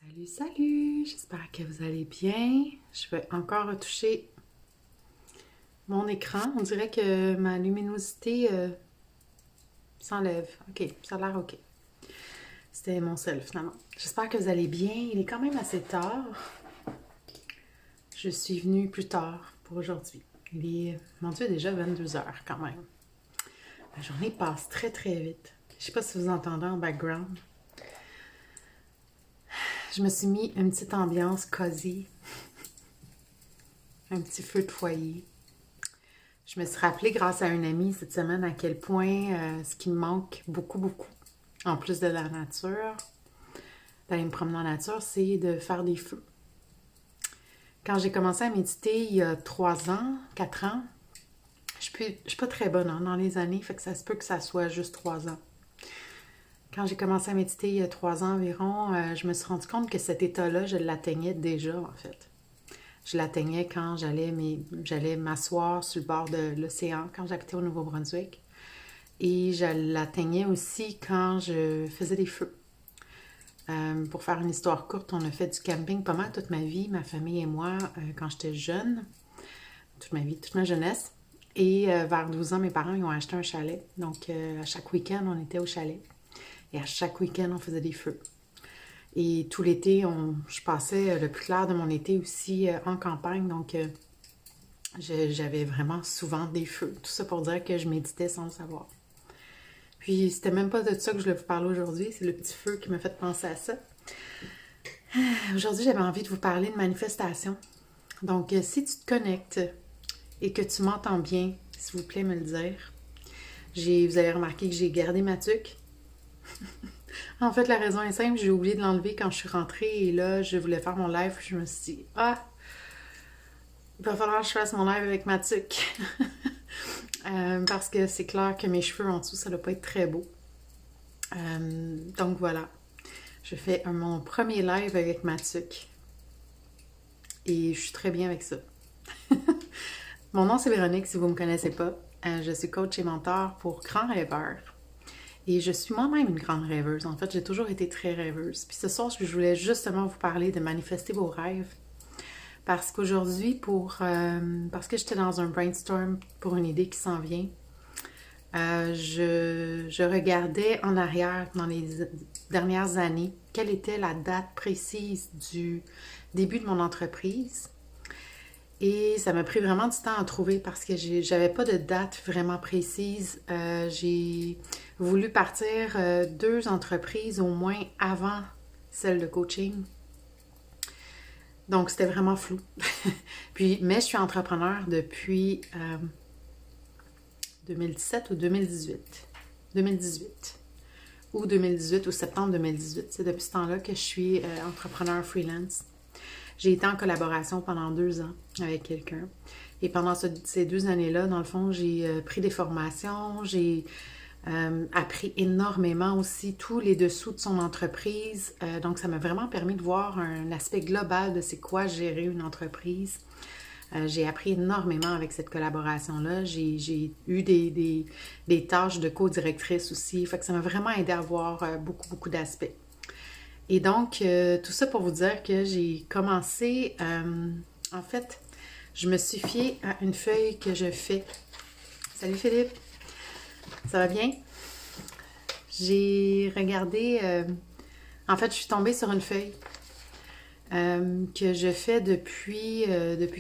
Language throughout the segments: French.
Salut, salut! J'espère que vous allez bien. Je vais encore retoucher mon écran. On dirait que ma luminosité s'enlève. Ok, ça a l'air ok. C'était mon sel finalement. J'espère que vous allez bien. Il est quand même assez tard. Je suis venue plus tard pour aujourd'hui. Il est, mon Dieu, déjà 22 heures quand même. La journée passe très très vite. Je sais pas si vous entendez en background. Je me suis mis une petite ambiance cosy. Un petit feu de foyer. Je me suis rappelé grâce à une amie cette semaine à quel point ce qui me manque beaucoup, en plus de la nature, d'aller me promener en nature, c'est de faire des feux. Quand j'ai commencé à méditer il y a 3 ans, 4 ans, je suis pas très bonne dans les années, fait que ça se peut que ça soit juste 3 ans. Quand j'ai commencé à méditer il y a 3 ans environ, je me suis rendu compte que cet état-là, je l'atteignais déjà en fait. Je l'atteignais quand j'allais m'asseoir sur le bord de l'océan, quand j'habitais au Nouveau-Brunswick. Et je l'atteignais aussi quand je faisais des feux. Pour faire une histoire courte, on a fait du camping pas mal toute ma vie, ma famille et moi, quand j'étais jeune. Toute ma vie, toute ma jeunesse. Et vers 12 ans, mes parents ils ont acheté un chalet. Donc, à chaque week-end, on était au chalet. Et à chaque week-end, on faisait des feux. Et tout l'été, je passais le plus clair de mon été aussi en campagne. Donc, j'avais vraiment souvent des feux. Tout ça pour dire que je méditais sans le savoir. Puis, c'était même pas de ça que je voulais vous parler aujourd'hui. C'est le petit feu qui m'a fait penser à ça. Aujourd'hui, j'avais envie de vous parler de manifestation. Donc, si tu te connectes et que tu m'entends bien, s'il vous plaît, me le dire. Vous avez remarqué que j'ai gardé ma tuque. En fait, la raison est simple, j'ai oublié de l'enlever quand je suis rentrée et là, je voulais faire mon live. Je me suis dit, il va falloir que je fasse mon live avec ma tuque. Parce que c'est clair que mes cheveux en dessous, ça ne doit pas être très beau. Donc voilà, je fais mon premier live avec ma tuque. Et je suis très bien avec ça. Mon nom, c'est Véronique, si vous ne me connaissez pas. Je suis coach et mentor pour grands rêveurs. Et je suis moi-même une grande rêveuse. En fait, j'ai toujours été très rêveuse. Puis ce soir, je voulais justement vous parler de manifester vos rêves. Parce qu'aujourd'hui, parce que j'étais dans un brainstorm pour une idée qui s'en vient, je regardais en arrière dans les dernières années quelle était la date précise du début de mon entreprise. Et ça m'a pris vraiment du temps à trouver parce que j'avais pas de date vraiment précise. J'ai voulu partir 2 entreprises au moins avant celle de coaching. Donc, c'était vraiment flou. Mais je suis entrepreneur depuis 2017 ou 2018. 2018. Ou 2018 ou septembre 2018. C'est depuis ce temps-là que je suis entrepreneur freelance. J'ai été en collaboration pendant 2 ans avec quelqu'un. Et pendant ces 2 années-là, dans le fond, j'ai pris des formations, j'ai appris énormément aussi tous les dessous de son entreprise. Donc, ça m'a vraiment permis de voir un aspect global de c'est quoi gérer une entreprise. J'ai appris énormément avec cette collaboration-là. J'ai eu des tâches de co-directrice aussi. Fait que ça m'a vraiment aidé à voir beaucoup d'aspects. Et donc, tout ça pour vous dire que j'ai commencé, en fait, je me suis fiée à une feuille que je fais. Salut Philippe, ça va bien? J'ai regardé, en fait, je suis tombée sur une feuille que je fais depuis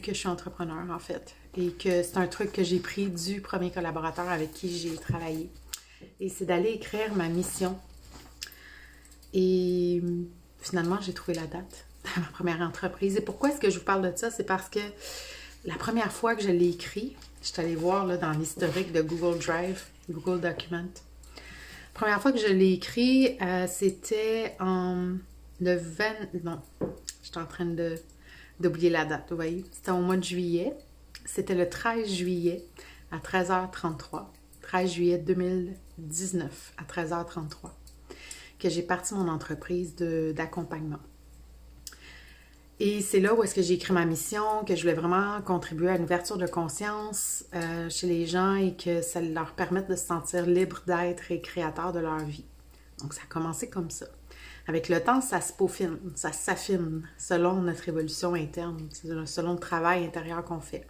que je suis entrepreneur, en fait. Et que c'est un truc que j'ai pris du premier collaborateur avec qui j'ai travaillé. Et c'est d'aller écrire ma mission. Et finalement, j'ai trouvé la date de ma première entreprise. Et pourquoi est-ce que je vous parle de ça? C'est parce que la première fois que je l'ai écrit, je suis allée voir là, dans l'historique de Google Drive, Google Document. La première fois que je l'ai écrit, c'était le 20... Non, je suis en train d'oublier la date, vous voyez. C'était au mois de juillet. C'était le 13 juillet à 13h33. 13 juillet 2019 à 13h33. Que j'ai parti mon entreprise d'accompagnement. Et c'est là où est-ce que j'ai écrit ma mission, que je voulais vraiment contribuer à une ouverture de conscience chez les gens et que ça leur permette de se sentir libres d'être et créateurs de leur vie. Donc, ça a commencé comme ça. avec le temps, ça se peaufine, ça s'affine selon notre évolution interne, selon le travail intérieur qu'on fait.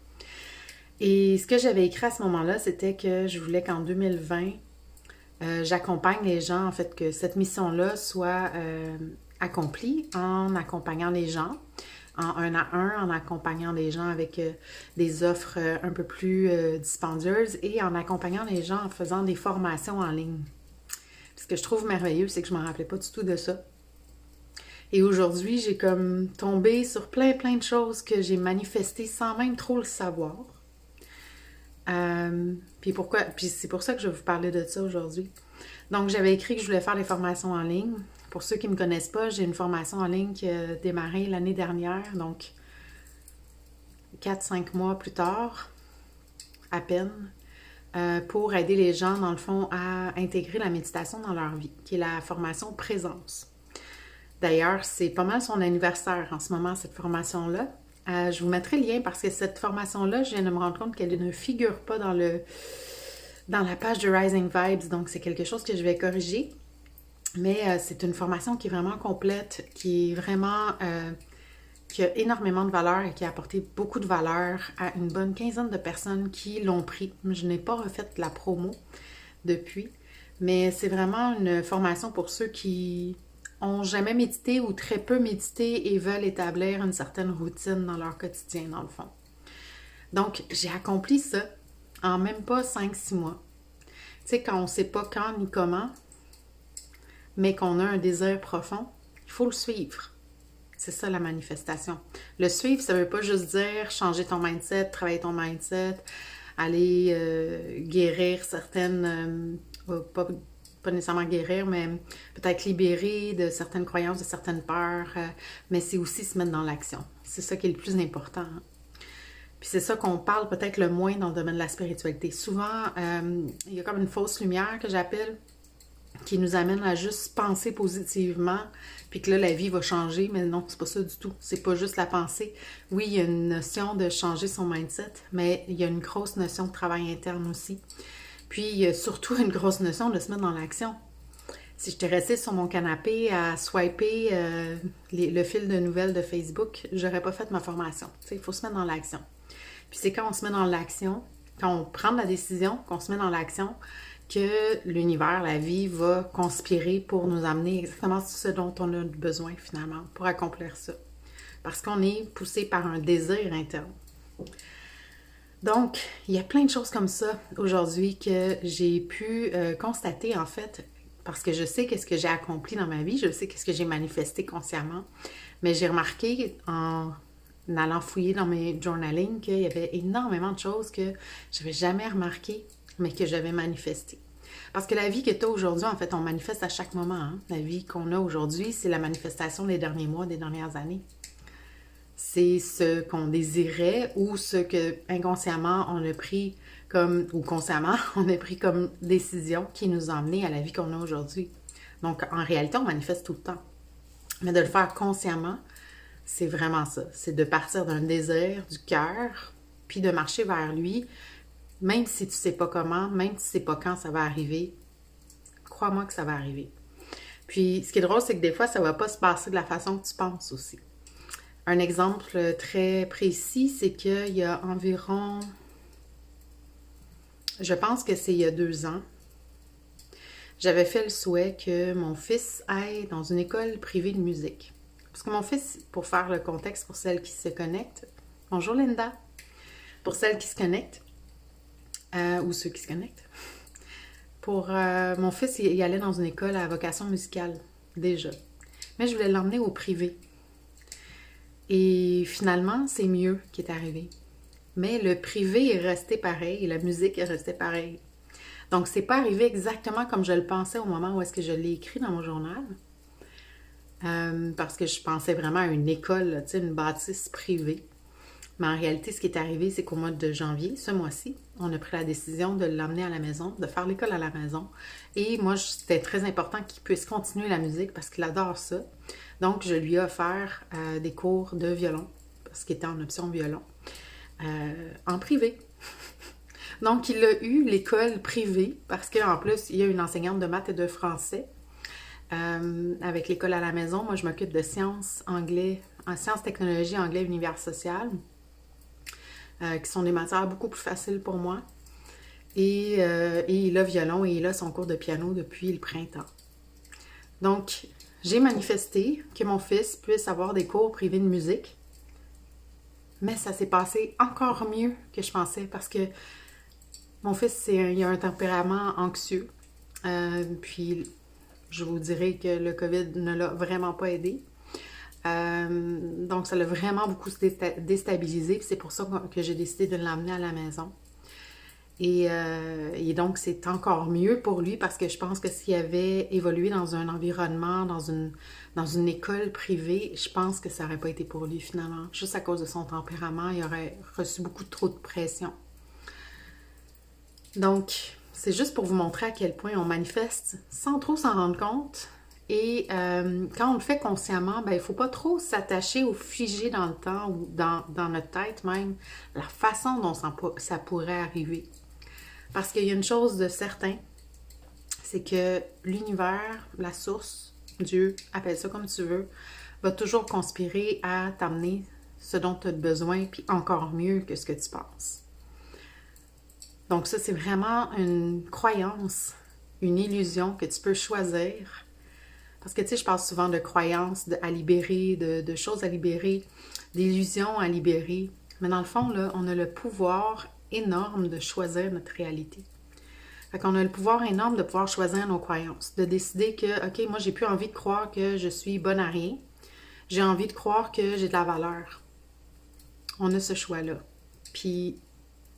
Et ce que j'avais écrit à ce moment-là, c'était que je voulais qu'en 2020, j'accompagne les gens, en fait, que cette mission-là soit accomplie en accompagnant les gens, en un à un, en accompagnant les gens avec des offres un peu plus dispendieuses et en accompagnant les gens en faisant des formations en ligne. Ce que je trouve merveilleux, c'est que je ne me rappelais pas du tout de ça. Et aujourd'hui, j'ai comme tombé sur plein de choses que j'ai manifestées sans même trop le savoir. Puis c'est pour ça que je vais vous parler de ça aujourd'hui. Donc, j'avais écrit que je voulais faire des formations en ligne. Pour ceux qui ne me connaissent pas, j'ai une formation en ligne qui a démarré l'année dernière, donc 4-5 mois plus tard, à peine, pour aider les gens, dans le fond, à intégrer la méditation dans leur vie, qui est la formation Présence. D'ailleurs, c'est pas mal son anniversaire en ce moment, cette formation-là. Je vous mettrai le lien parce que cette formation-là, je viens de me rendre compte qu'elle ne figure pas dans la page de Rising Vibes, donc c'est quelque chose que je vais corriger. Mais c'est une formation qui est vraiment complète, qui a énormément de valeur et qui a apporté beaucoup de valeur à une bonne quinzaine de personnes qui l'ont pris. Je n'ai pas refait la promo depuis, mais c'est vraiment une formation pour ceux qui ont jamais médité ou très peu médité et veulent établir une certaine routine dans leur quotidien, dans le fond. Donc, j'ai accompli ça en même pas 5-6 mois. Tu sais, quand on ne sait pas quand ni comment, mais qu'on a un désir profond, il faut le suivre. C'est ça la manifestation. Le suivre, ça ne veut pas juste dire changer ton mindset, travailler ton mindset, aller guérir certaines... pas nécessairement guérir, mais peut-être libérer de certaines croyances, de certaines peurs, mais c'est aussi se mettre dans l'action. C'est ça qui est le plus important. Hein? Puis c'est ça qu'on parle peut-être le moins dans le domaine de la spiritualité. Souvent, il y a comme une fausse lumière que j'appelle, qui nous amène à juste penser positivement, puis que là, la vie va changer, mais non, c'est pas ça du tout. C'est pas juste la pensée. Oui, il y a une notion de changer son mindset, mais il y a une grosse notion de travail interne aussi. Puis, il y a surtout une grosse notion de se mettre dans l'action. Si j'étais restée sur mon canapé à swiper le fil de nouvelles de Facebook, j'aurais pas fait ma formation. Tu sais, il faut se mettre dans l'action. Puis c'est quand on se met dans l'action, quand on prend la décision, qu'on se met dans l'action, que l'univers, la vie, va conspirer pour nous amener exactement ce dont on a besoin finalement, pour accomplir ça. Parce qu'on est poussé par un désir interne. Donc, il y a plein de choses comme ça aujourd'hui que j'ai pu constater en fait, parce que je sais qu'est-ce que j'ai accompli dans ma vie, je sais qu'est-ce que j'ai manifesté consciemment, mais j'ai remarqué en allant fouiller dans mes journaling qu'il y avait énormément de choses que je n'avais jamais remarquées, mais que j'avais manifestées. Parce que la vie que tu as aujourd'hui, en fait, on manifeste à chaque moment. Hein? La vie qu'on a aujourd'hui, c'est la manifestation des derniers mois, des dernières années. C'est ce qu'on désirait ou ce que inconsciemment on a pris comme, ou consciemment on a pris comme décision qui nous a amené à la vie qu'on a aujourd'hui. Donc, en réalité, on manifeste tout le temps. Mais de le faire consciemment, c'est vraiment ça. C'est de partir d'un désir du cœur, puis de marcher vers lui, même si tu ne sais pas comment, même si tu ne sais pas quand ça va arriver, crois-moi que ça va arriver. Puis, ce qui est drôle, c'est que des fois, ça ne va pas se passer de la façon que tu penses aussi. Un exemple très précis, c'est qu'il y a environ, je pense que c'est il y a 2 ans, j'avais fait le souhait que mon fils aille dans une école privée de musique. Parce que mon fils, pour faire le contexte pour celles qui se connectent, bonjour Linda, pour celles qui se connectent, ou ceux qui se connectent, pour mon fils, il allait dans une école à vocation musicale, déjà. Mais je voulais l'emmener au privé. Et finalement, c'est mieux qui est arrivé. Mais le privé est resté pareil et la musique est restée pareille. Donc, c'est pas arrivé exactement comme je le pensais au moment où est-ce que je l'ai écrit dans mon journal. Parce que je pensais vraiment à une école, tu sais, une bâtisse privée. Mais en réalité, ce qui est arrivé, c'est qu'au mois de janvier, ce mois-ci, on a pris la décision de l'emmener à la maison, de faire l'école à la maison. Et moi, c'était très important qu'il puisse continuer la musique parce qu'il adore ça. Donc, je lui ai offert des cours de violon, parce qu'il était en option violon, en privé. Donc, il a eu l'école privée, parce qu'en plus, il y a une enseignante de maths et de français avec l'école à la maison. Moi, je m'occupe de sciences, anglais, en sciences, technologies, anglais, univers social, qui sont des matières beaucoup plus faciles pour moi. Et il a violon et il a son cours de piano depuis le printemps. Donc, j'ai manifesté que mon fils puisse avoir des cours privés de musique, mais ça s'est passé encore mieux que je pensais parce que mon fils, il a un tempérament anxieux. Puis, je vous dirais que le COVID ne l'a vraiment pas aidé. Donc, ça l'a vraiment beaucoup déstabilisé. C'est pour ça que j'ai décidé de l'emmener à la maison. Et donc, c'est encore mieux pour lui parce que je pense que s'il avait évolué dans un environnement, dans une école privée, je pense que ça n'aurait pas été pour lui finalement. Juste à cause de son tempérament, il aurait reçu beaucoup trop de pression. Donc, c'est juste pour vous montrer à quel point on manifeste sans trop s'en rendre compte. Et quand on le fait consciemment, ben, il ne faut pas trop s'attacher ou figer dans le temps ou dans notre tête même la façon dont ça pourrait arriver. Parce qu'il y a une chose de certain, c'est que l'univers, la source, Dieu, appelle ça comme tu veux, va toujours conspirer à t'amener ce dont tu as besoin, puis encore mieux que ce que tu penses. Donc ça, c'est vraiment une croyance, une illusion que tu peux choisir. Parce que, tu sais, je parle souvent de croyances à libérer, de choses à libérer, d'illusions à libérer. Mais dans le fond, là, on a le pouvoir énorme de choisir notre réalité. Fait qu'on a le pouvoir énorme de pouvoir choisir nos croyances, de décider que, OK, moi, j'ai plus envie de croire que je suis bonne à rien. J'ai envie de croire que j'ai de la valeur. On a ce choix-là. Puis,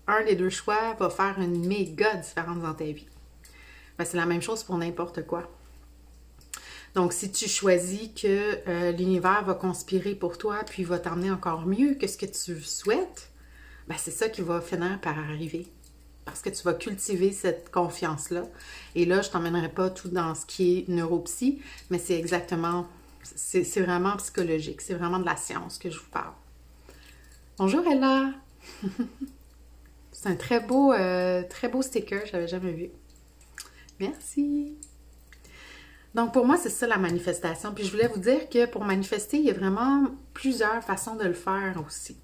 un des deux choix va faire une méga différence dans ta vie. Ben, c'est la même chose pour n'importe quoi. Donc, si tu choisis que l'univers va conspirer pour toi puis va t'emmener encore mieux que ce que tu souhaites, ben c'est ça qui va finir par arriver. Parce que tu vas cultiver cette confiance-là. Et là, je ne t'emmènerai pas tout dans ce qui est neuropsy, mais c'est exactement, c'est vraiment psychologique. C'est vraiment de la science que je vous parle. Bonjour Ella! C'est un très beau sticker, je l'avais jamais vu. Merci! Donc, pour moi, c'est ça la manifestation. Puis je voulais vous dire que pour manifester, il y a vraiment plusieurs façons de le faire aussi.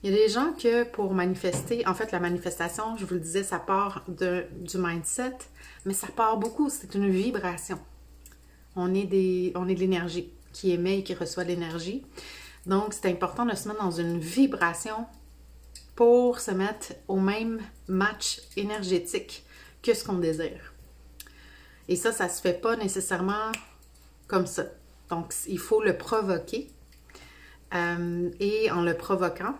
Il y a des gens que pour manifester, en fait, la manifestation, je vous le disais, ça part du mindset, mais ça part beaucoup, c'est une vibration. On est de l'énergie qui émet et qui reçoit de l'énergie. Donc, c'est important de se mettre dans une vibration pour se mettre au même match énergétique que ce qu'on désire. Et ça ne se fait pas nécessairement comme ça. Donc, il faut le provoquer. Et en le provoquant,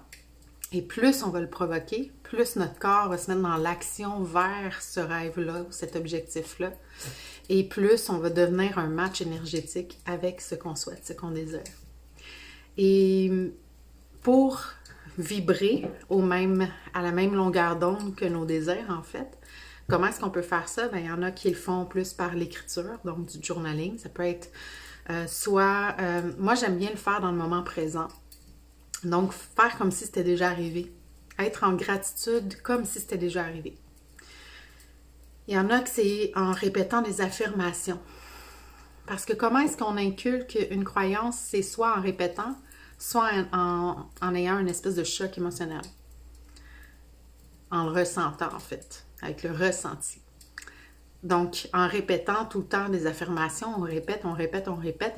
et plus on va le provoquer, plus notre corps va se mettre dans l'action vers ce rêve-là, cet objectif-là. Et plus on va devenir un match énergétique avec ce qu'on souhaite, ce qu'on désire. Et pour vibrer à la même longueur d'onde que nos désirs, en fait, comment est-ce qu'on peut faire ça? Bien, il y en a qui le font plus par l'écriture, donc du journaling. Ça peut être moi, j'aime bien le faire dans le moment présent. Donc, faire comme si c'était déjà arrivé. Être en gratitude comme si c'était déjà arrivé. Il y en a que c'est en répétant des affirmations. Parce que comment est-ce qu'on inculque une croyance? C'est soit en répétant, soit en ayant une espèce de choc émotionnel. En le ressentant, en fait. Avec le ressenti. Donc, en répétant tout le temps des affirmations, on répète,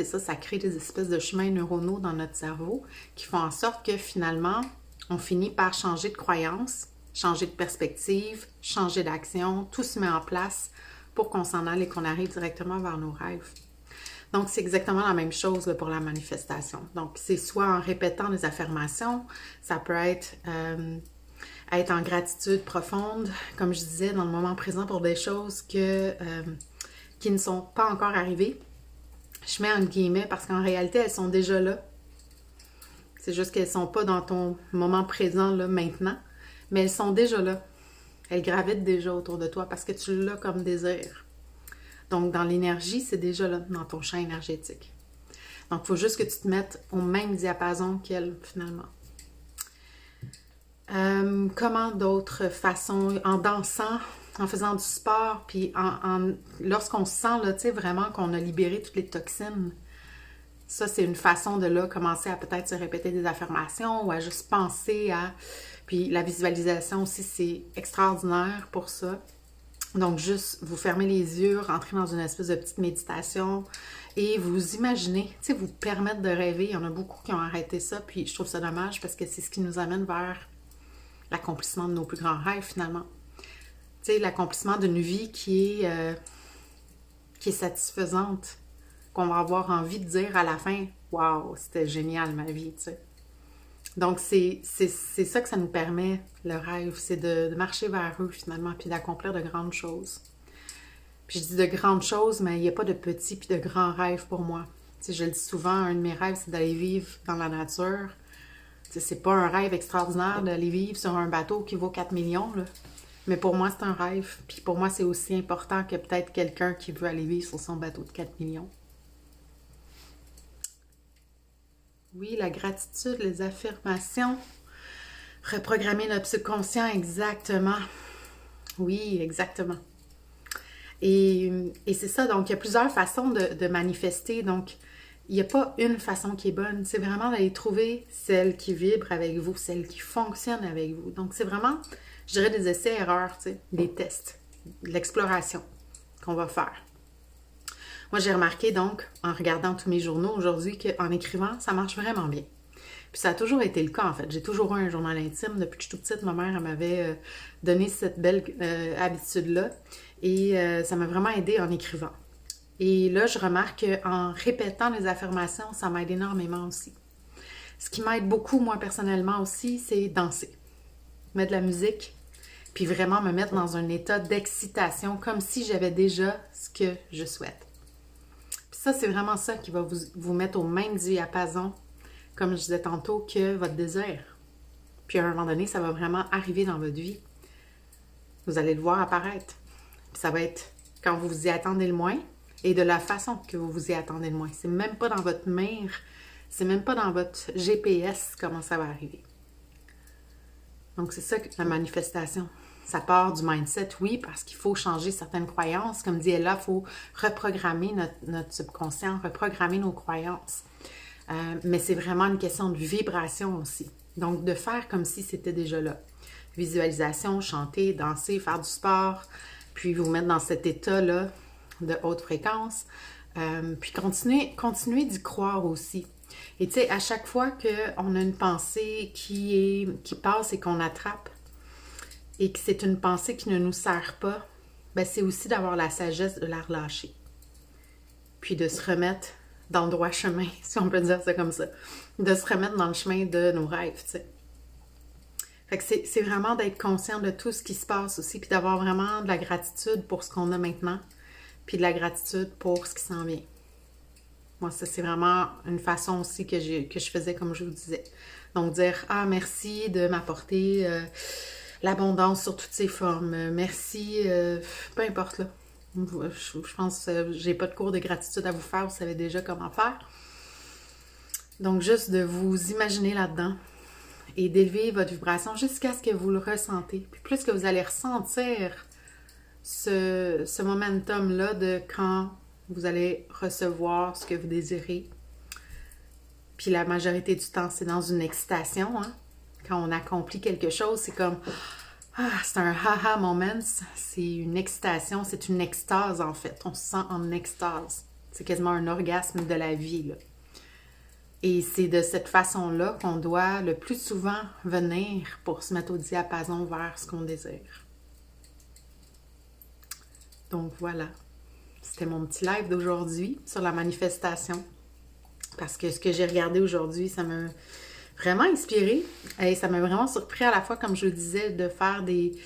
et ça crée des espèces de chemins neuronaux dans notre cerveau qui font en sorte que finalement, on finit par changer de croyance, changer de perspective, changer d'action, tout se met en place pour qu'on s'en aille et qu'on arrive directement vers nos rêves. Donc, c'est exactement la même chose là, pour la manifestation. Donc, c'est soit en répétant des affirmations, ça peut être en gratitude profonde, comme je disais, dans le moment présent pour des choses qui ne sont pas encore arrivées. Je mets entre guillemets parce qu'en réalité, elles sont déjà là. C'est juste qu'elles ne sont pas dans ton moment présent, là, maintenant, mais elles sont déjà là. Elles gravitent déjà autour de toi parce que tu l'as comme désir. Donc, dans l'énergie, c'est déjà là, dans ton champ énergétique. Donc, il faut juste que tu te mettes au même diapason qu'elle, finalement. Comment d'autres façons? En dansant, en faisant du sport, puis lorsqu'on se sent, là, tu sais, vraiment qu'on a libéré toutes les toxines, ça, c'est une façon de, là, commencer à peut-être se répéter des affirmations ou à juste penser à... Puis la visualisation aussi, c'est extraordinaire pour ça. Donc, juste vous fermez les yeux, rentrez dans une espèce de petite méditation et vous imaginez, tu sais, vous permettre de rêver. Il y en a beaucoup qui ont arrêté ça, puis je trouve ça dommage parce que c'est ce qui nous amène vers l'accomplissement de nos plus grands rêves, finalement. Tu sais, l'accomplissement d'une vie qui est satisfaisante, qu'on va avoir envie de dire à la fin « Wow, c'était génial ma vie », tu sais. Donc, c'est ça que ça nous permet, le rêve, c'est de marcher vers eux, finalement, puis d'accomplir de grandes choses. Puis je dis de grandes choses, mais il n'y a pas de petits puis de grands rêves pour moi. Tu sais, je le dis souvent, un de mes rêves, c'est d'aller vivre dans la nature. Tu sais, c'est pas un rêve extraordinaire d'aller vivre sur un bateau qui vaut 4 millions, là. Mais pour moi, c'est un rêve. Puis pour moi, c'est aussi important que peut-être quelqu'un qui veut aller vivre sur son bateau de 4 millions. Oui, la gratitude, les affirmations. Reprogrammer notre subconscient, exactement. Oui, exactement. Et c'est ça, donc il y a plusieurs façons de manifester. Donc, il n'y a pas une façon qui est bonne. C'est vraiment d'aller trouver celle qui vibre avec vous, celle qui fonctionne avec vous. Donc, c'est vraiment, je dirais, des essais-erreurs, tu sais, des tests, de l'exploration qu'on va faire. Moi, j'ai remarqué donc, en regardant tous mes journaux aujourd'hui, qu'en écrivant, ça marche vraiment bien. Puis ça a toujours été le cas, en fait. J'ai toujours eu un journal intime. Depuis que je suis toute petite, ma mère m'avait donné cette belle habitude-là. Et ça m'a vraiment aidée en écrivant. Et là, je remarque qu'en répétant les affirmations, ça m'aide énormément aussi. Ce qui m'aide beaucoup, moi, personnellement aussi, c'est danser. Mettre de la musique, puis vraiment me mettre dans un état d'excitation, comme si j'avais déjà ce que je souhaite. Puis ça, c'est vraiment ça qui va vous mettre au même diapason, comme je disais tantôt, que votre désir. Puis à un moment donné, ça va vraiment arriver dans votre vie. Vous allez le voir apparaître. Puis ça va être quand vous vous y attendez le moins et de la façon que vous vous y attendez le moins. C'est même pas dans votre mire, c'est même pas dans votre GPS comment ça va arriver. Donc c'est ça la manifestation. Ça part du mindset, oui, parce qu'il faut changer certaines croyances. Comme dit Ella, il faut reprogrammer notre subconscient, reprogrammer nos croyances. Mais c'est vraiment une question de vibration aussi. Donc, de faire comme si c'était déjà là. Visualisation, chanter, danser, faire du sport, puis vous mettre dans cet état-là de haute fréquence. Puis continuer d'y croire aussi. Et tu sais, à chaque fois qu'on a une pensée qui passe et qu'on attrape, et que c'est une pensée qui ne nous sert pas, ben c'est aussi d'avoir la sagesse de la relâcher. Puis de se remettre dans le droit chemin, si on peut dire ça comme ça. De se remettre dans le chemin de nos rêves, tu sais. Fait que c'est vraiment d'être conscient de tout ce qui se passe aussi, puis d'avoir vraiment de la gratitude pour ce qu'on a maintenant, puis de la gratitude pour ce qui s'en vient. Moi, ça, c'est vraiment une façon aussi que je faisais, comme je vous disais. Donc, dire « Ah, merci de m'apporter l'abondance sur toutes ses formes. Merci, peu importe, là. Je pense que j'ai pas de cours de gratitude à vous faire, vous savez déjà comment faire. Donc, juste de vous imaginer là-dedans et d'élever votre vibration jusqu'à ce que vous le ressentez. Puis plus que vous allez ressentir ce momentum-là de quand vous allez recevoir ce que vous désirez. Puis la majorité du temps, c'est dans une excitation. Hein? Quand on accomplit quelque chose, c'est comme... Ah, c'est un ha-ha moment, c'est une excitation, c'est une extase en fait. On se sent en extase. C'est quasiment un orgasme de la vie, là. Et c'est de cette façon-là qu'on doit le plus souvent venir pour se mettre au diapason vers ce qu'on désire. Donc voilà, c'était mon petit live d'aujourd'hui sur la manifestation. Parce que ce que j'ai regardé aujourd'hui, ça m'a vraiment inspirée et ça m'a vraiment surpris à la fois, comme je le disais, de faire des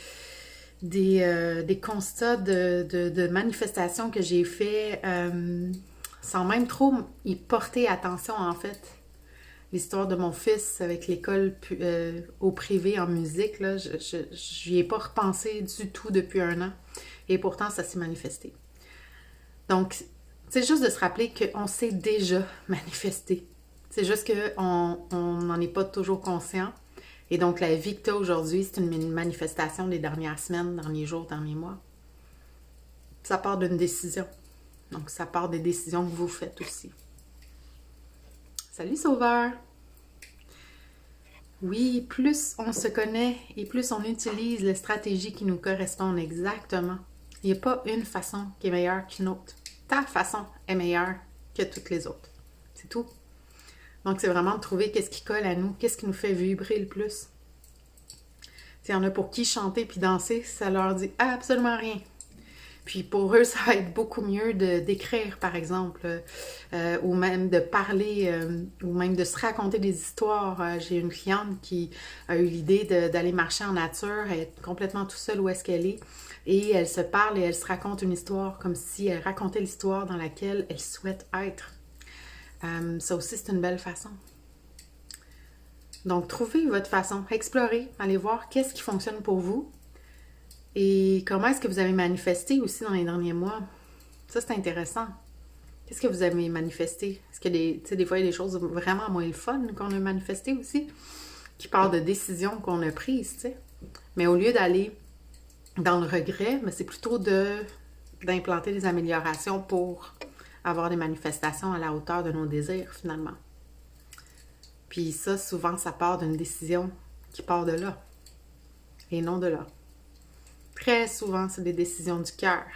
constats de manifestations que j'ai fait sans même trop y porter attention en fait. L'histoire de mon fils avec l'école au privé en musique, là, je n'y ai pas repensé du tout depuis 1 an et pourtant ça s'est manifesté. Donc, c'est juste de se rappeler qu'on s'est déjà manifesté. C'est juste qu'on n'en est pas toujours conscient. Et donc, la vie que tu as aujourd'hui, c'est une manifestation des dernières semaines, derniers jours, derniers mois. Ça part d'une décision. Donc, ça part des décisions que vous faites aussi. Salut Sauveur! Oui, plus on se connaît et plus on utilise les stratégies qui nous correspondent exactement. Il n'y a pas une façon qui est meilleure qu'une autre. Ta façon est meilleure que toutes les autres. C'est tout. Donc, c'est vraiment de trouver qu'est-ce qui colle à nous, qu'est-ce qui nous fait vibrer le plus. Il y en a pour qui chanter puis danser, ça leur dit absolument rien. Puis pour eux, ça va être beaucoup mieux d'écrire, par exemple, ou même de parler, ou même de se raconter des histoires. J'ai une cliente qui a eu l'idée d'aller marcher en nature, elle est complètement tout seule où est-ce qu'elle est, et elle se parle et elle se raconte une histoire comme si elle racontait l'histoire dans laquelle elle souhaite être. Ça aussi, c'est une belle façon. Donc, trouvez votre façon, explorez, allez voir qu'est-ce qui fonctionne pour vous. Et comment est-ce que vous avez manifesté aussi dans les derniers mois? Ça, c'est intéressant. Qu'est-ce que vous avez manifesté? Est-ce que des fois, il y a des choses vraiment moins le fun qu'on a manifesté aussi, qui partent de décisions qu'on a prises, tu sais. Mais au lieu d'aller dans le regret, c'est plutôt d'implanter des améliorations pour avoir des manifestations à la hauteur de nos désirs, finalement. Puis ça, souvent, ça part d'une décision qui part de là, et non de là. Très souvent, c'est des décisions du cœur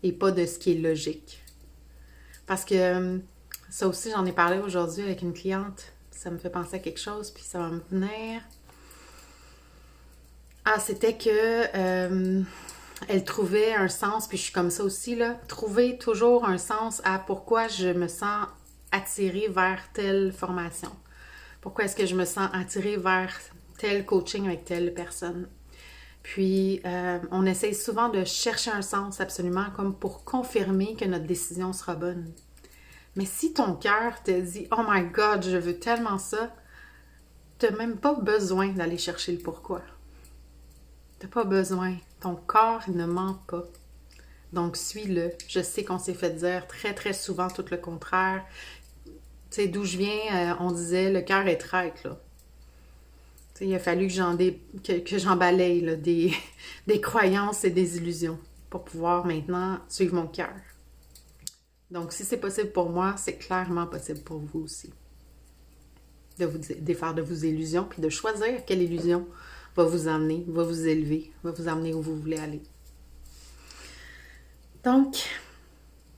et pas de ce qui est logique. Parce que ça aussi, j'en ai parlé aujourd'hui avec une cliente. Ça me fait penser à quelque chose, puis ça va me venir. Ah, c'était que elle trouvait un sens, puis je suis comme ça aussi, là. Trouver toujours un sens à pourquoi je me sens attirée vers telle formation. Pourquoi est-ce que je me sens attirée vers tel coaching avec telle personne. Puis, on essaye souvent de chercher un sens absolument comme pour confirmer que notre décision sera bonne. Mais si ton cœur te dit « Oh my God, je veux tellement ça », tu n'as même pas besoin d'aller chercher le pourquoi. Tu n'as pas besoin. Ton corps, il ne ment pas. Donc, suis-le. Je sais qu'on s'est fait dire très, très souvent tout le contraire. Tu sais, d'où je viens, on disait « Le cœur est traître, là ». Il a fallu que j'en balaye là, des croyances et des illusions pour pouvoir maintenant suivre mon cœur. Donc, si c'est possible pour moi, c'est clairement possible pour vous aussi. De vous défaire de vos illusions, puis de choisir quelle illusion va vous emmener, va vous élever, va vous emmener où vous voulez aller. Donc,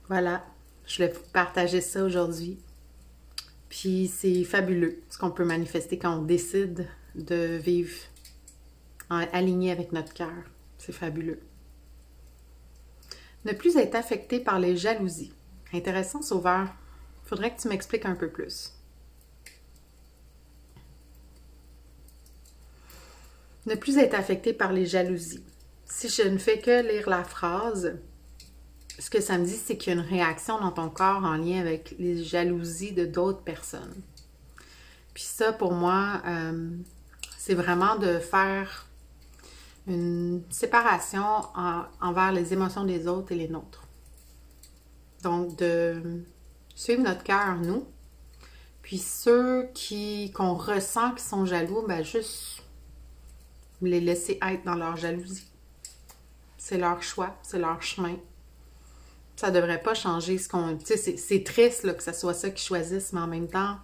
voilà, je voulais vous partager ça aujourd'hui. Puis c'est fabuleux ce qu'on peut manifester quand on décide de vivre aligné avec notre cœur. C'est fabuleux. Ne plus être affecté par les jalousies. Intéressant, Sauveur. Faudrait que tu m'expliques un peu plus. Ne plus être affecté par les jalousies. Si je ne fais que lire la phrase, ce que ça me dit, c'est qu'il y a une réaction dans ton corps en lien avec les jalousies de d'autres personnes. Puis ça, pour moi, c'est vraiment de faire une séparation envers les émotions des autres et les nôtres. Donc, de suivre notre cœur, nous. Puis ceux qu'on ressent qui sont jaloux, ben juste les laisser être dans leur jalousie. C'est leur choix, c'est leur chemin. Ça devrait pas changer ce qu'on... Tu sais, c'est triste là, que ce soit ça qu'ils choisissent, mais en même temps,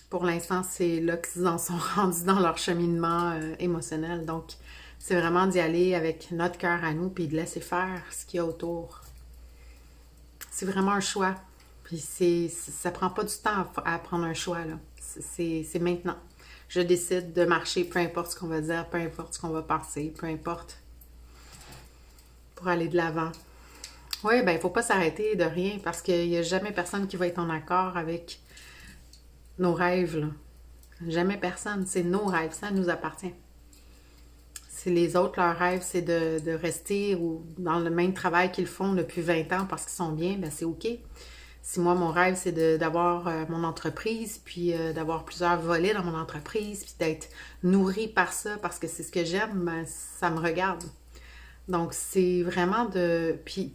pour l'instant, c'est là qu'ils en sont rendus dans leur cheminement émotionnel. Donc, c'est vraiment d'y aller avec notre cœur à nous puis de laisser faire ce qu'il y a autour. C'est vraiment un choix. Puis ça prend pas du temps à prendre un choix, là. C'est maintenant. Je décide de marcher, peu importe ce qu'on va dire, peu importe ce qu'on va penser, peu importe, pour aller de l'avant. Oui, ben il ne faut pas s'arrêter de rien parce qu'il n'y a jamais personne qui va être en accord avec nos rêves, là. Jamais personne. C'est nos rêves, ça nous appartient. Si les autres, leurs rêves, c'est de rester dans le même travail qu'ils font depuis 20 ans parce qu'ils sont bien, ben c'est OK. Si moi, mon rêve, c'est d'avoir mon entreprise, puis d'avoir plusieurs volets dans mon entreprise, puis d'être nourrie par ça parce que c'est ce que j'aime, ben, ça me regarde. Donc, c'est vraiment de... Puis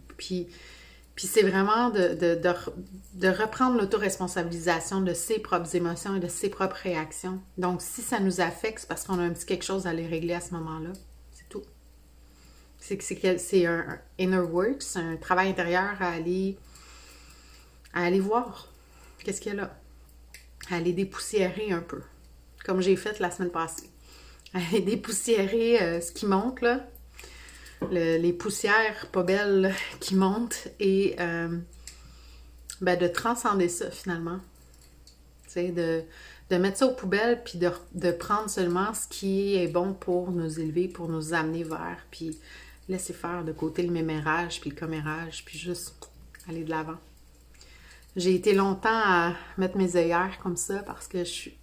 Puis c'est vraiment de reprendre l'autoresponsabilisation de ses propres émotions et de ses propres réactions. Donc, si ça nous affecte, c'est parce qu'on a un petit quelque chose à aller régler à ce moment-là. C'est tout. C'est un inner work, c'est un travail intérieur à aller voir. Qu'est-ce qu'il y a là? À aller dépoussiérer un peu. Comme j'ai fait la semaine passée. À aller dépoussiérer ce qui monte, là. Les poussières pas belles qui montent et de transcender ça finalement. Tu sais, de mettre ça aux poubelles puis de prendre seulement ce qui est bon pour nous élever, pour nous amener vers, puis laisser faire de côté le mémérage puis le commérage, puis juste aller de l'avant. J'ai été longtemps à mettre mes œillères comme ça parce que je suis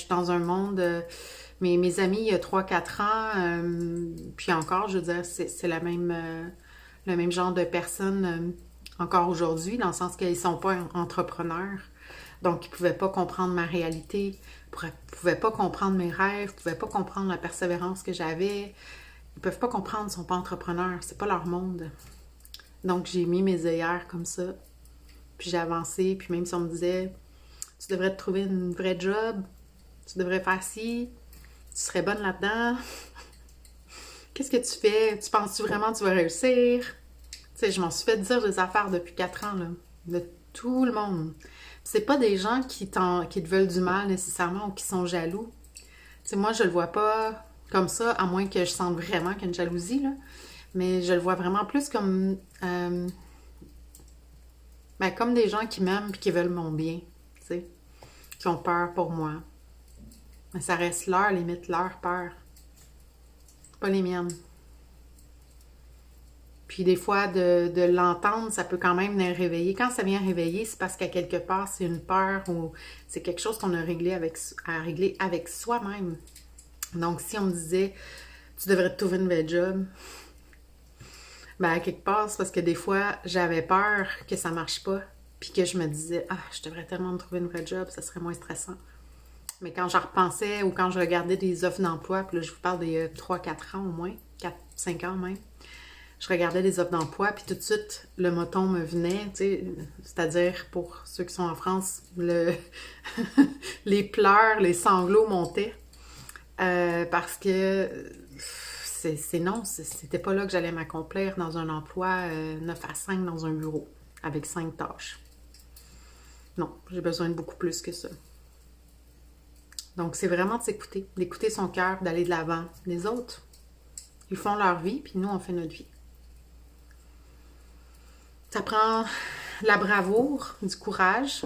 dans un monde... mes amis, il y a 3-4 ans, puis encore, je veux dire, c'est le même genre de personnes encore aujourd'hui, dans le sens qu'ils ne sont pas entrepreneurs. Donc, ils ne pouvaient pas comprendre ma réalité, ils ne pouvaient pas comprendre mes rêves, ils ne pouvaient pas comprendre la persévérance que j'avais. Ils ne peuvent pas comprendre, ils ne sont pas entrepreneurs, c'est pas leur monde. Donc, j'ai mis mes œillères comme ça, puis j'ai avancé, puis même si on me disait « Tu devrais te trouver une vraie job, tu devrais faire ci, tu serais bonne là-dedans, qu'est-ce que tu fais? Tu penses-tu vraiment que tu vas réussir? » Tu sais, je m'en suis fait dire des affaires depuis 4 ans, là, de tout le monde. C'est pas des gens qui te veulent du mal nécessairement ou qui sont jaloux. Tu sais, moi, je le vois pas comme ça, à moins que je sente vraiment qu'il y a une jalousie, là. Mais je le vois vraiment plus comme... comme des gens qui m'aiment et qui veulent mon bien, tu sais, qui ont peur pour moi. Mais ça reste leur limite, leur peur. Pas les miennes. Puis des fois, de l'entendre, ça peut quand même venir réveiller. Quand ça vient réveiller, c'est parce qu'à quelque part, c'est une peur ou c'est quelque chose qu'on a à régler avec soi-même. Donc, si on me disait, tu devrais te trouver une belle job, à quelque part, c'est parce que des fois, j'avais peur que ça marche pas. Puis que je me disais, je devrais tellement me trouver une vraie job, ça serait moins stressant. Mais quand je repensais ou quand je regardais des offres d'emploi, puis là, je vous parle des 3-4 ans au moins, 4-5 ans même, je regardais des offres d'emploi, puis tout de suite, le moton me venait, tu sais, c'est-à-dire, pour ceux qui sont en France, les pleurs, les sanglots montaient, parce que non, c'était pas là que j'allais m'accomplir dans un emploi 9 à 5 dans un bureau, avec 5 tâches. Non, j'ai besoin de beaucoup plus que ça. Donc, c'est vraiment de s'écouter, d'écouter son cœur, d'aller de l'avant. Les autres, ils font leur vie, puis nous, on fait notre vie. Ça prend la bravoure, du courage,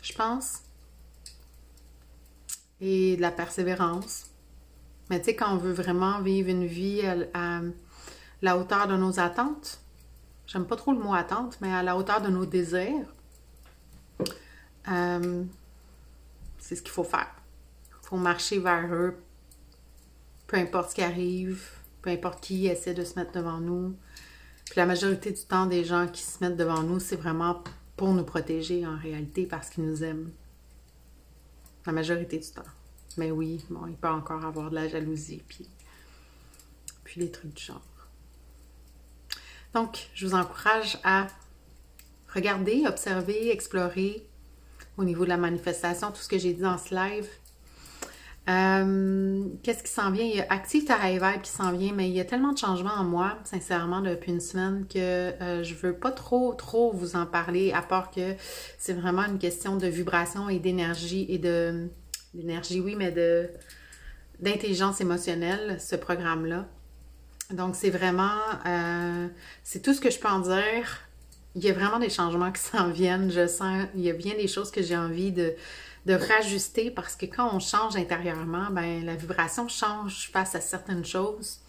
je pense, et de la persévérance. Mais tu sais, quand on veut vraiment vivre une vie à la hauteur de nos attentes, j'aime pas trop le mot attente, mais à la hauteur de nos désirs, c'est ce qu'il faut faire. Il faut marcher vers eux, peu importe ce qui arrive, peu importe qui essaie de se mettre devant nous. Puis la majorité du temps, des gens qui se mettent devant nous, c'est vraiment pour nous protéger en réalité parce qu'ils nous aiment. La majorité du temps. Mais oui, bon, il peut encore avoir de la jalousie, puis des trucs du genre. Donc, je vous encourage à regarder, observer, explorer au niveau de la manifestation, tout ce que j'ai dit dans ce live. Qu'est-ce qui s'en vient? Il y a Active ta High Vibe qui s'en vient, mais il y a tellement de changements en moi, sincèrement, depuis une semaine que je veux pas trop vous en parler, à part que c'est vraiment une question de vibration et d'énergie et d'énergie, oui, mais d'intelligence émotionnelle, ce programme-là. Donc, c'est vraiment... c'est tout ce que je peux en dire. Il y a vraiment des changements qui s'en viennent. Je sens... Il y a bien des choses que j'ai envie de rajuster parce que quand on change intérieurement, la vibration change face à certaines choses.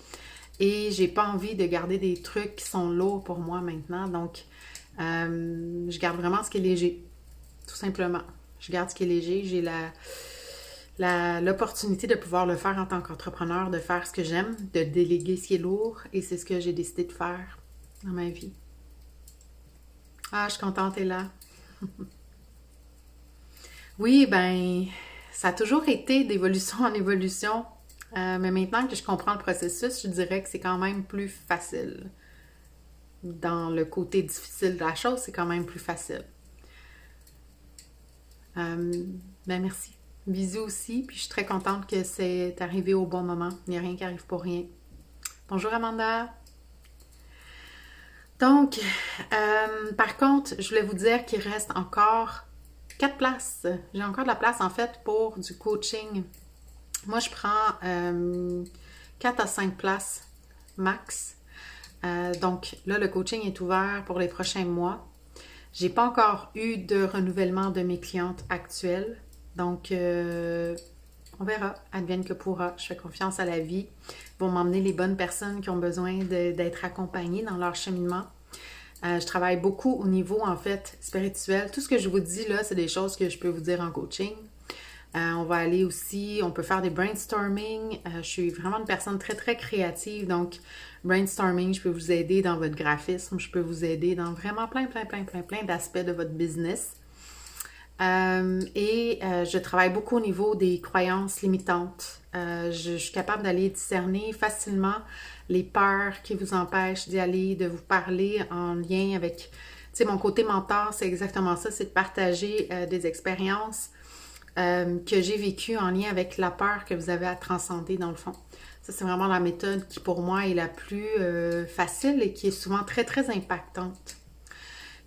Et j'ai pas envie de garder des trucs qui sont lourds pour moi maintenant. Donc, je garde vraiment ce qui est léger. Tout simplement. Je garde ce qui est léger. J'ai l'opportunité de pouvoir le faire en tant qu'entrepreneur, de faire ce que j'aime, de déléguer ce qui est lourd, et c'est ce que j'ai décidé de faire dans ma vie. Je suis contente, t'es là. Oui, ça a toujours été d'évolution en évolution, mais maintenant que je comprends le processus, je dirais que c'est quand même plus facile. dans le côté difficile de la chose, c'est quand même plus facile. Ben merci. Bisous aussi, puis je suis très contente que c'est arrivé au bon moment. Il n'y a rien qui arrive pour rien. Bonjour Amanda! Donc, par contre, je voulais vous dire qu'il reste encore 4 places. J'ai encore de la place en fait pour du coaching. Moi, je prends 4 à 5 places max. Donc là, le coaching est ouvert pour les prochains mois. J'ai pas encore eu de renouvellement de mes clientes actuelles. Donc, on verra. Advienne que pourra. Je fais confiance à la vie. Ils vont m'emmener les bonnes personnes qui ont besoin d'être accompagnées dans leur cheminement. Je travaille beaucoup au niveau, en fait, spirituel. Tout ce que je vous dis là, c'est des choses que je peux vous dire en coaching. On va aller aussi, on peut faire des brainstorming. Je suis vraiment une personne très, très créative. Donc, brainstorming, je peux vous aider dans votre graphisme. Je peux vous aider dans vraiment plein d'aspects de votre business. Je travaille beaucoup au niveau des croyances limitantes. Je suis capable d'aller discerner facilement les peurs qui vous empêchent d'y aller, de vous parler en lien avec... Tu sais, mon côté mentor, c'est exactement ça, c'est de partager des expériences que j'ai vécues en lien avec la peur que vous avez à transcender dans le fond. Ça, c'est vraiment la méthode qui, pour moi, est la plus facile et qui est souvent très, très impactante.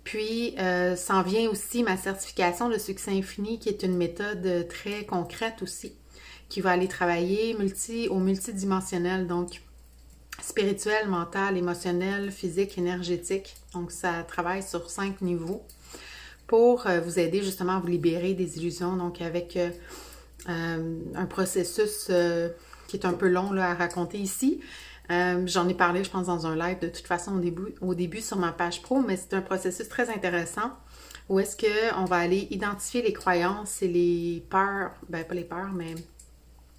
Puis, s'en vient aussi ma certification de succès infini, qui est une méthode très concrète aussi, qui va aller travailler au multidimensionnel, donc spirituel, mental, émotionnel, physique, énergétique. Donc, ça travaille sur 5 niveaux pour vous aider justement à vous libérer des illusions, donc avec un processus qui est un peu long là, à raconter ici. J'en ai parlé, je pense, dans un live de toute façon au début sur ma page pro, mais c'est un processus très intéressant où est-ce qu'on va aller identifier les croyances et les peurs, ben pas les peurs, mais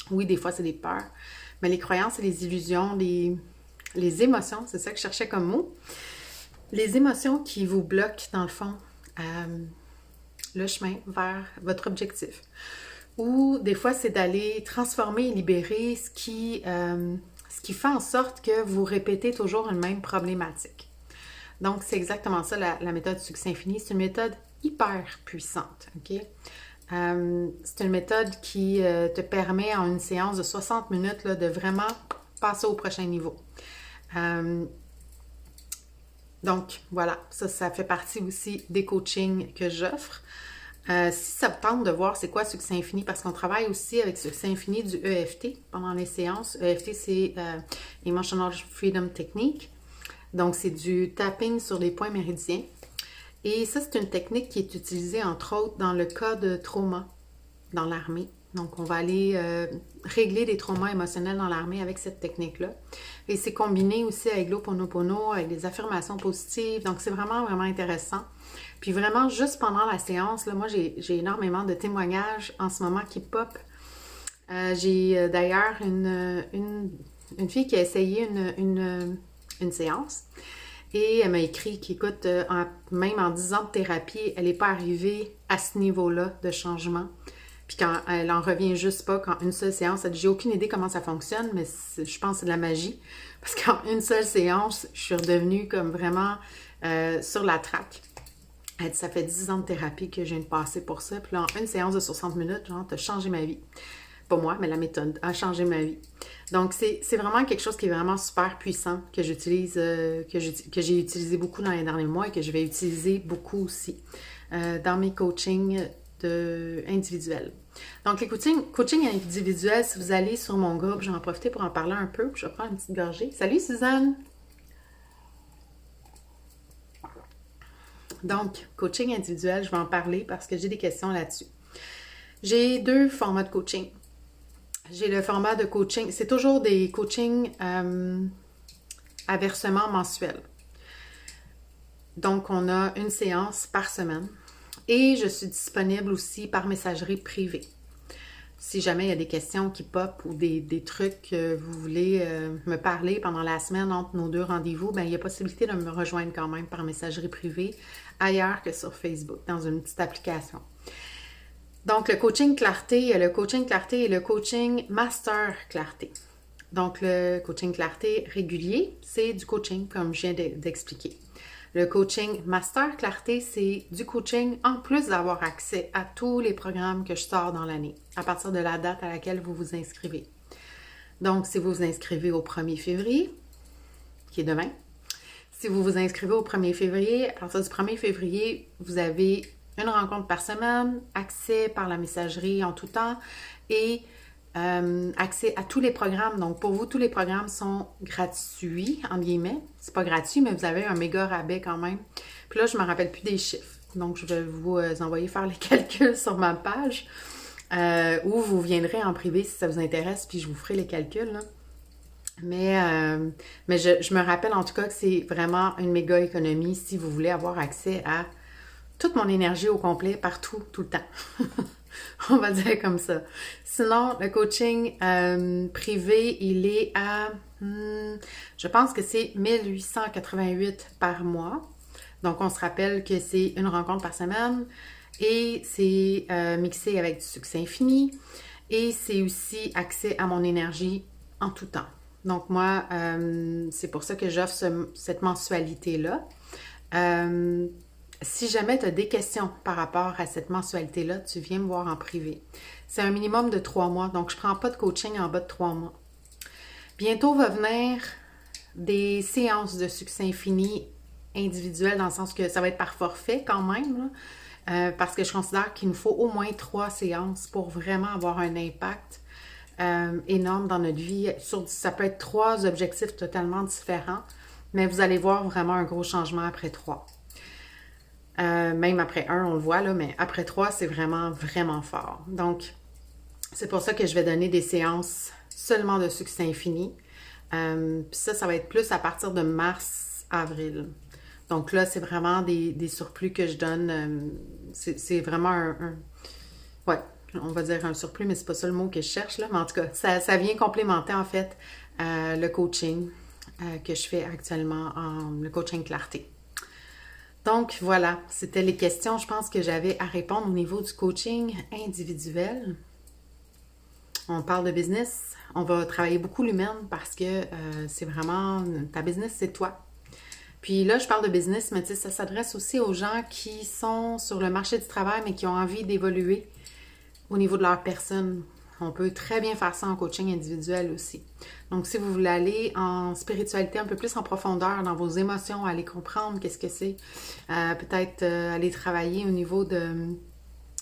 oui, des fois c'est des peurs, mais les croyances et les illusions, les émotions, c'est ça que je cherchais comme mot, les émotions qui vous bloquent dans le fond le chemin vers votre objectif. Ou des fois c'est d'aller transformer et libérer ce qui fait en sorte que vous répétez toujours une même problématique. Donc, c'est exactement ça, la méthode succès infini. C'est une méthode hyper puissante, OK? C'est une méthode qui te permet en une séance de 60 minutes là, de vraiment passer au prochain niveau. Donc, voilà, ça fait partie aussi des coachings que j'offre. Si ça vous tente de voir c'est quoi Succès Infini, parce qu'on travaille aussi avec Succès Infini du EFT pendant les séances. EFT, c'est Emotional Freedom Technique. Donc, c'est du tapping sur les points méridiens. Et ça, c'est une technique qui est utilisée, entre autres, dans le cas de trauma dans l'armée. Donc, on va aller régler des traumas émotionnels dans l'armée avec cette technique-là. Et c'est combiné aussi avec l'Ho'oponopono, avec des affirmations positives. Donc, c'est vraiment, vraiment intéressant. Puis vraiment, juste pendant la séance, là, moi, j'ai énormément de témoignages en ce moment qui pop. J'ai d'ailleurs une fille qui a essayé une séance et elle m'a écrit qu'écoute, même en 10 ans de thérapie, elle n'est pas arrivée à ce niveau-là de changement. Puis quand elle en revient juste pas, qu'en une seule séance, elle dit, j'ai aucune idée comment ça fonctionne, mais je pense que c'est de la magie. Parce qu'en une seule séance, je suis redevenue comme vraiment sur la traque. Elle dit, ça fait 10 ans de thérapie que je viens de passer pour ça. Puis là, en une séance de 60 minutes, genre, t'as changé ma vie. Pas moi, mais la méthode a changé ma vie. Donc, c'est vraiment quelque chose qui est vraiment super puissant, que j'utilise, que j'ai utilisé beaucoup dans les derniers mois et que je vais utiliser beaucoup aussi dans mes coachings individuels. Donc, les coaching individuels, si vous allez sur mon groupe, je vais en profiter pour en parler un peu. Je vais prendre une petite gorgée. Salut Suzanne! Donc, coaching individuel, je vais en parler parce que j'ai des questions là-dessus. J'ai 2 formats de coaching. J'ai le format de coaching, c'est toujours des coachings à versement mensuel. Donc, on a une séance par semaine. Et je suis disponible aussi par messagerie privée. Si jamais il y a des questions qui pop ou des trucs que vous voulez me parler pendant la semaine entre nos 2 rendez-vous, bien, il y a possibilité de me rejoindre quand même par messagerie privée ailleurs que sur Facebook, dans une petite application. Donc, le coaching clarté et le coaching Master Clarté. Donc, le coaching clarté régulier, c'est du coaching, comme je viens d'expliquer. Le coaching Master Clarté, c'est du coaching en plus d'avoir accès à tous les programmes que je sors dans l'année, à partir de la date à laquelle vous vous inscrivez. Donc, si vous vous inscrivez au 1er février, qui est demain, si vous vous inscrivez au 1er février, à partir du 1er février, vous avez une rencontre par semaine, accès par la messagerie en tout temps et accès à tous les programmes. Donc, pour vous, tous les programmes sont gratuits, en guillemets. C'est pas gratuit, mais vous avez un méga rabais quand même. Puis là, je me rappelle plus des chiffres. Donc, je vais vous envoyer faire les calculs sur ma page ou vous viendrez en privé si ça vous intéresse, puis je vous ferai les calculs, là. Mais je me rappelle en tout cas que c'est vraiment une méga économie si vous voulez avoir accès à toute mon énergie au complet, partout, tout le temps. On va dire comme ça. Sinon, le coaching privé, il est à, je pense que c'est 1888 par mois. Donc, on se rappelle que c'est une rencontre par semaine et c'est mixé avec du succès infini et c'est aussi accès à mon énergie en tout temps. Donc, moi, c'est pour ça que j'offre cette mensualité-là. Si jamais tu as des questions par rapport à cette mensualité-là, tu viens me voir en privé. C'est un minimum de 3 mois, donc je ne prends pas de coaching en bas de 3 mois. Bientôt va venir des séances de succès infini individuelles, dans le sens que ça va être par forfait quand même, là, parce que je considère qu'il nous faut au moins 3 séances pour vraiment avoir un impact énorme dans notre vie. Ça peut être 3 objectifs totalement différents, mais vous allez voir vraiment un gros changement après 3. Même après 1, on le voit, là, mais après 3, c'est vraiment, vraiment fort. Donc, c'est pour ça que je vais donner des séances seulement de succès infini. Puis ça va être plus à partir de mars-avril. Donc là, c'est vraiment des surplus que je donne. C'est vraiment ouais, on va dire un surplus, mais c'est pas ça le mot que je cherche, là. Mais en tout cas, ça vient complémenter, en fait, le coaching que je fais actuellement, le coaching clarté. Donc, voilà, c'était les questions, je pense, que j'avais à répondre au niveau du coaching individuel. On parle de business, on va travailler beaucoup l'humaine parce que c'est vraiment, ta business, c'est toi. Puis là, je parle de business, mais tu sais, ça s'adresse aussi aux gens qui sont sur le marché du travail, mais qui ont envie d'évoluer au niveau de leur personne. On peut très bien faire ça en coaching individuel aussi. Donc, si vous voulez aller en spiritualité un peu plus en profondeur dans vos émotions, aller comprendre qu'est-ce que c'est, peut-être aller travailler au niveau de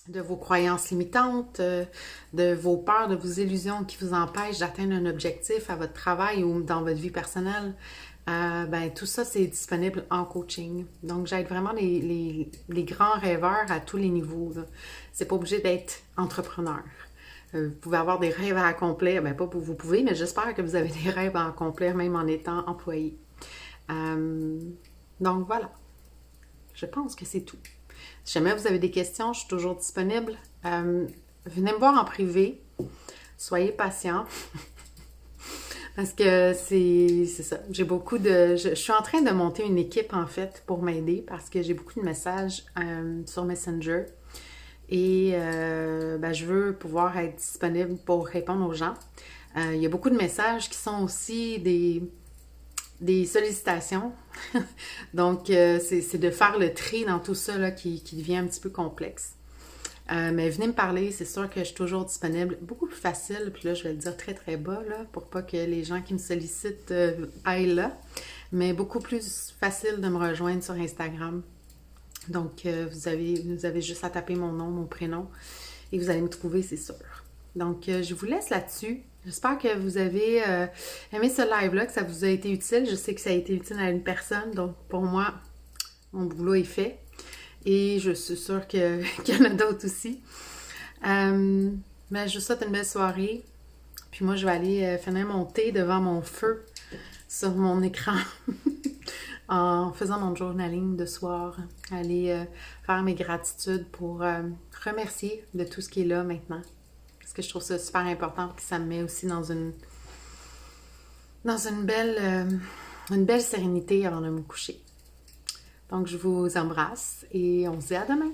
vos croyances limitantes, de vos peurs, de vos illusions qui vous empêchent d'atteindre un objectif à votre travail ou dans votre vie personnelle, ben, tout ça, c'est disponible en coaching. Donc, j'aide vraiment les grands rêveurs à tous les niveaux. C'est pas obligé d'être entrepreneur. Vous pouvez avoir des rêves à accomplir, ben pas pour vous pouvez, mais j'espère que vous avez des rêves à accomplir même en étant employé. Donc voilà, je pense que c'est tout. Si jamais vous avez des questions, je suis toujours disponible. Venez me voir en privé, soyez patient, parce que c'est ça. J'ai beaucoup de... Je suis en train de monter une équipe en fait pour m'aider parce que j'ai beaucoup de messages sur Messenger. Et ben, je veux pouvoir être disponible pour répondre aux gens. Il y a beaucoup de messages qui sont aussi des sollicitations. Donc, c'est de faire le tri dans tout ça là, qui devient un petit peu complexe. Mais venez me parler, c'est sûr que je suis toujours disponible. Beaucoup plus facile, puis là, je vais le dire très très bas, là, pour pas que les gens qui me sollicitent aillent là. Mais beaucoup plus facile de me rejoindre sur Instagram. Donc, vous avez juste à taper mon nom, mon prénom, et vous allez me trouver, c'est sûr. Donc, je vous laisse là-dessus. J'espère que vous avez aimé ce live-là, que ça vous a été utile. Je sais que ça a été utile à une personne, donc pour moi, mon boulot est fait. Et je suis sûre qu'il y en a d'autres aussi. Mais je vous souhaite une belle soirée. Puis moi, je vais aller finir mon thé devant mon feu sur mon écran. En faisant mon journaling de soir, aller faire mes gratitudes pour remercier de tout ce qui est là maintenant. Parce que je trouve ça super important et ça me met aussi dans une belle sérénité avant de me coucher. Donc, je vous embrasse et on se dit à demain!